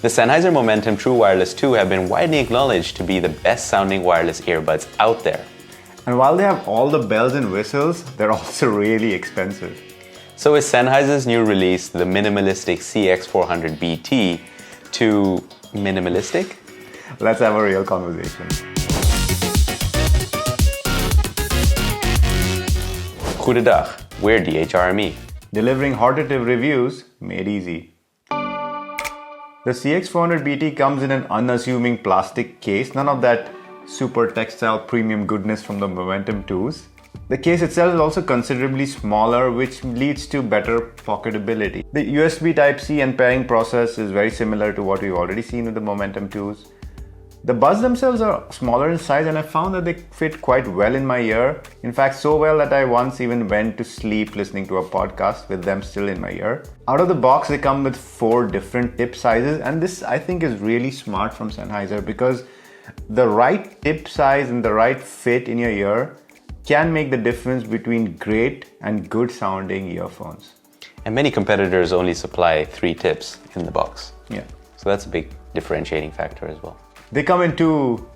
The Sennheiser Momentum True Wireless 2 have been widely acknowledged to be the best sounding wireless earbuds out there. And while they have all the bells and whistles, they're also really expensive. So is Sennheiser's new release, the minimalistic CX 400BT, too minimalistic? Let's have a real conversation. Goedendag, we're DHRME. Delivering auditive reviews made easy. The CX400BT comes in an unassuming plastic case, none of that super textile premium goodness from the Momentum 2s. The case itself is also considerably smaller, which leads to better pocketability. The USB Type-C and pairing process is very similar to what we've already seen with the Momentum 2s. The buds themselves are smaller in size, and I found that they fit quite well in my ear. In fact, so well that I once even went to sleep listening to a podcast with them still in my ear. Out of the box, they come with 4 different tip sizes, and this I think is really smart from Sennheiser, because the right tip size and the right fit in your ear can make the difference between great and good sounding earphones. And many competitors only supply 3 tips in the box. Yeah. So that's a big differentiating factor as well. They come in 2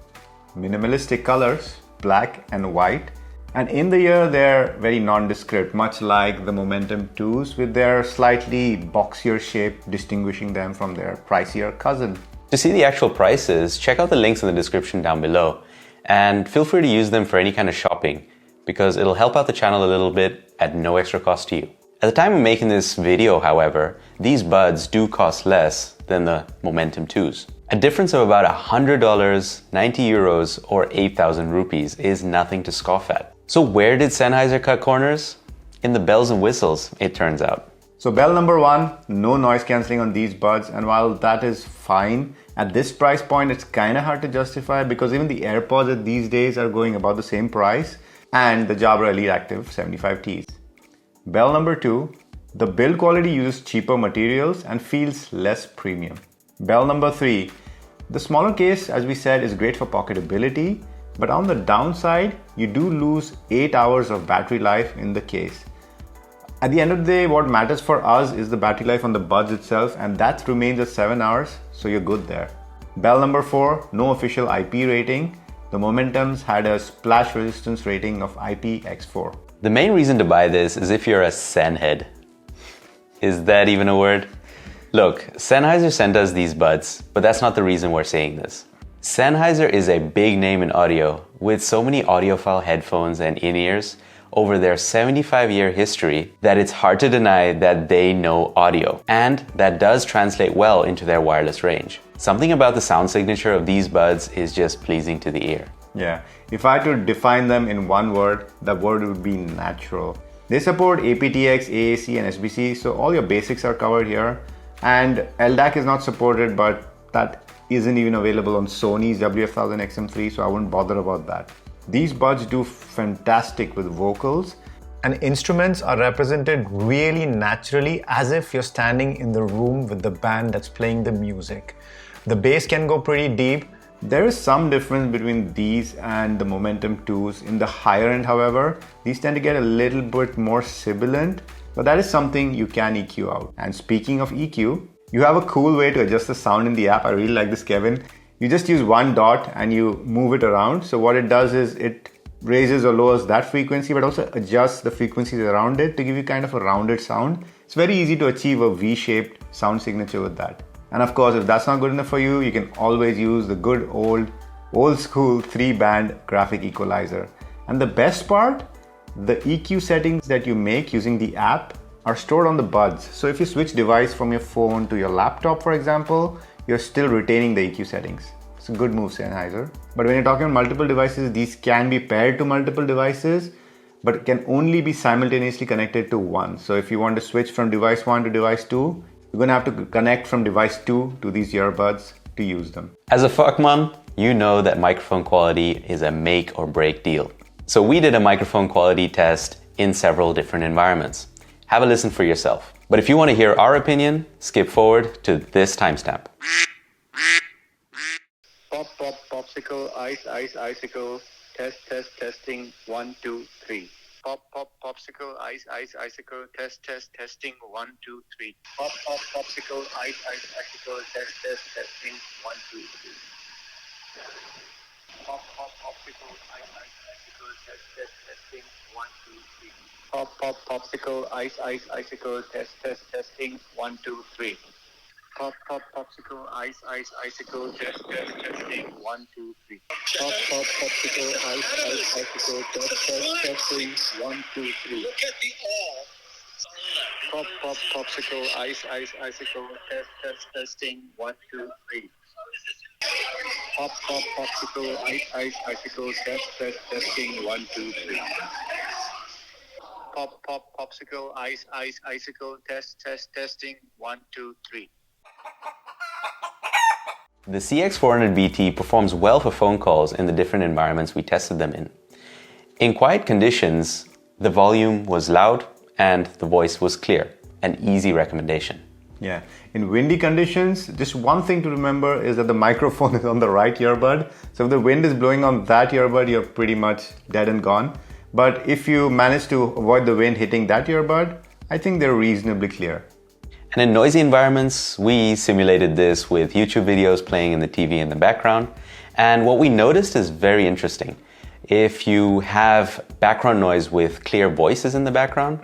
minimalistic colors, black and white. And in the ear, they're very nondescript, much like the Momentum 2s, with their slightly boxier shape distinguishing them from their pricier cousin. To see the actual prices, check out the links in the description down below. And feel free to use them for any kind of shopping, because it'll help out the channel a little bit at no extra cost to you. At the time of making this video, however, these buds do cost less than the Momentum 2s. A difference of about $100, 90 euros, or 8,000 rupees is nothing to scoff at. So where did Sennheiser cut corners? In the bells and whistles, it turns out. So bell number 1, no noise cancelling on these buds, and while that is fine, at this price point it's kinda hard to justify, because even the AirPods these days are going about the same price, and the Jabra Elite Active 75Ts. Bell number 2, the build quality uses cheaper materials and feels less premium. Bell number 3, the smaller case, as we said, is great for pocketability, but on the downside, you do lose 8 hours of battery life in the case. At the end of the day, what matters for us is the battery life on the buds itself, and that remains at 7 hours, so you're good there. Bell number 4, no official IP rating. The Momentums had a splash resistance rating of IPX4. The main reason to buy this is if you're a Sen head. Is that even a word? Look, Sennheiser sent us these buds, but that's not the reason we're saying this. Sennheiser is a big name in audio, with so many audiophile headphones and in-ears over their 75-year history that it's hard to deny that they know audio, and that does translate well into their wireless range. Something about the sound signature of these buds is just pleasing to the ear. Yeah, if I had to define them in one word, the word would be natural. They support aptX, AAC and SBC, so all your basics are covered here. And LDAC is not supported, but that isn't even available on Sony's WF-1000 XM3, so I wouldn't bother about that. These buds do fantastic with vocals, and instruments are represented really naturally, as if you're standing in the room with the band that's playing the music. The bass can go pretty deep. There is some difference between these and the Momentum 2s. In the higher end, however, these tend to get a little bit more sibilant, but that is something you can EQ out. And speaking of EQ, you have a cool way to adjust the sound in the app. I really like this, Kevin. You just use one dot and you move it around. So what it does is it raises or lowers that frequency, but also adjusts the frequencies around it to give you kind of a rounded sound. It's very easy to achieve a V-shaped sound signature with that. And of course, if that's not good enough for you, you can always use the good old school 3-band graphic equalizer. And the best part, the EQ settings that you make using the app are stored on the buds. So if you switch device from your phone to your laptop, for example, you're still retaining the EQ settings. It's a good move, Sennheiser. But when you're talking on multiple devices, these can be paired to multiple devices, but can only be simultaneously connected to one. So if you want to switch from device 1 to device 2, you're going to have to connect from device 2 to these earbuds to use them. As a fuck mom, you know that microphone quality is a make or break deal. So we did a microphone quality test in several different environments. Have a listen for yourself. But if you want to hear our opinion, skip forward to this timestamp. Pop, pop, popsicle, ice, ice, icicle, testing, 1, 2, 3. Popsicle, icicle, testing, 1, 2, 3. Popsicle, icicle, testing, 1, 2, 3. Popsicle, icicle, testing, 1, 2, 3. Popsicle, icicle, testing, 1, 2, 3. Popsicle, icicle, testing, 1, 2, 3. Popsicle, icicle, testing, 1, 2, 3. Look at the all. Popsicle, icicle, testing, 1, 2, 3. Popsicle, icicle, testing, 1, 2, 3. Popsicle, icicle, testing, 1, 2, 3. The CX400BT performs well for phone calls in the different environments we tested them in. In quiet conditions, the volume was loud and the voice was clear, an easy recommendation. Yeah, in windy conditions, just one thing to remember is that the microphone is on the right earbud. So if the wind is blowing on that earbud, you're pretty much dead and gone. But if you manage to avoid the wind hitting that earbud, I think they're reasonably clear. And in noisy environments, we simulated this with YouTube videos playing in the TV in the background. And what we noticed is very interesting. If you have background noise with clear voices in the background,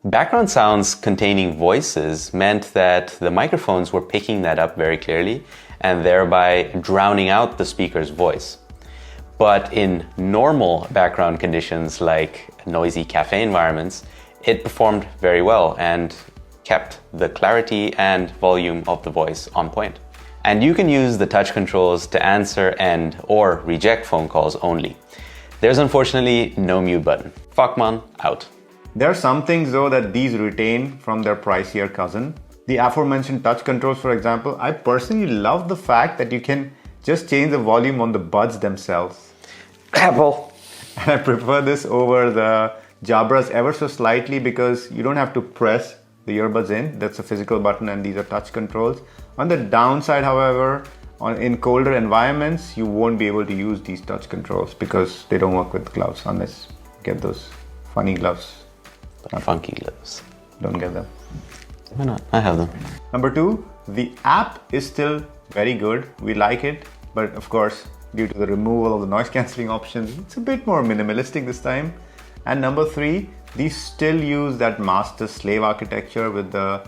background sounds containing voices meant that the microphones were picking that up very clearly and thereby drowning out the speaker's voice. But in normal background conditions like noisy cafe environments, it performed very well and kept the clarity and volume of the voice on point. And you can use the touch controls to answer and or reject phone calls only. There's unfortunately no mute button. Fuck man, out. There are some things though that these retain from their pricier cousin. The aforementioned touch controls, for example, I personally love the fact that you can just change the volume on the buds themselves. Apple. And I prefer this over the Jabras ever so slightly because you don't have to press the earbuds in. That's a physical button and these are touch controls. On the downside, however, in colder environments, you won't be able to use these touch controls because they don't work with gloves unless you get those funny gloves. Funky gloves. Don't get them. Why not? I have them. Number 2, the app is still very good. We like it, but of course, due to the removal of the noise cancelling options, it's a bit more minimalistic this time. And number 3, these still use that master-slave architecture with the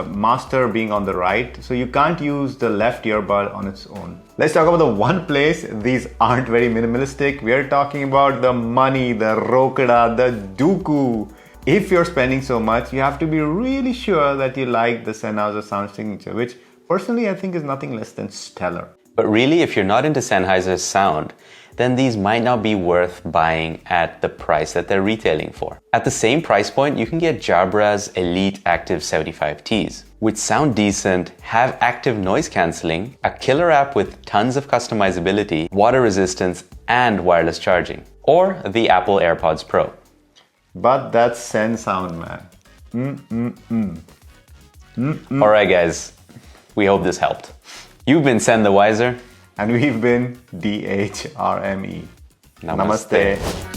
master being on the right. So you can't use the left earbud on its own. Let's talk about the one place these aren't very minimalistic. We are talking about the money, the rokada, the duku. If you're spending so much, you have to be really sure that you like the Sennheiser sound signature, which personally I think is nothing less than stellar. But really, if you're not into Sennheiser's sound, then these might not be worth buying at the price that they're retailing for. At the same price point, you can get Jabras Elite Active 75Ts, which sound decent, have active noise cancelling, a killer app with tons of customizability, water resistance, and wireless charging. Or the Apple AirPods Pro. But that's Sen sound, man. Alright guys, we hope this helped. You've been Sen the Wiser. And we've been DHRME. Namaste. Namaste.